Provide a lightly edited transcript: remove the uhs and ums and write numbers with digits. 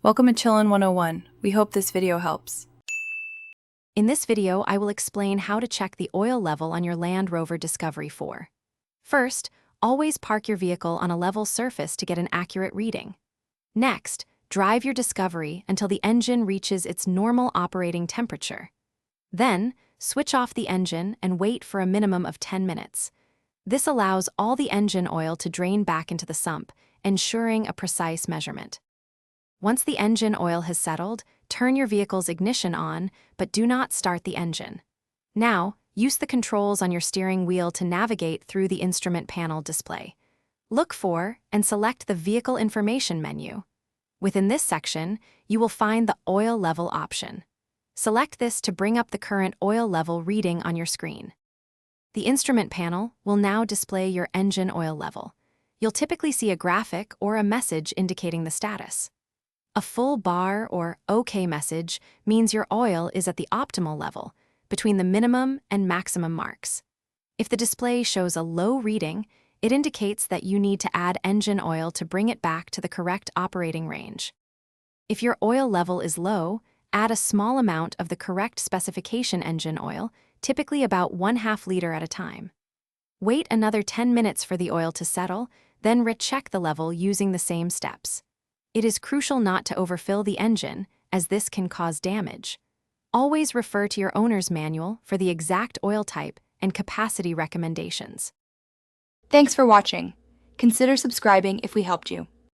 Welcome to Chillin' 101. We hope this video helps. In this video, I will explain how to check the oil level on your Land Rover Discovery 4. First, always park your vehicle on a level surface to get an accurate reading. Next, drive your Discovery until the engine reaches its normal operating temperature. Then, switch off the engine and wait for a minimum of 10 minutes. This allows all the engine oil to drain back into the sump, ensuring a precise measurement. Once the engine oil has settled, turn your vehicle's ignition on, but do not start the engine. Now, use the controls on your steering wheel to navigate through the instrument panel display. Look for and select the Vehicle Information menu. Within this section, you will find the Oil Level option. Select this to bring up the current oil level reading on your screen. The instrument panel will now display your engine oil level. You'll typically see a graphic or a message indicating the status. A full bar or OK message means your oil is at the optimal level, between the minimum and maximum marks. If the display shows a low reading, it indicates that you need to add engine oil to bring it back to the correct operating range. If your oil level is low, add a small amount of the correct specification engine oil, typically about 1/2 liter at a time. Wait another 10 minutes for the oil to settle, then recheck the level using the same steps. It is crucial not to overfill the engine, as this can cause damage. Always refer to your owner's manual for the exact oil type and capacity recommendations. Thanks for watching. Consider subscribing if we helped you.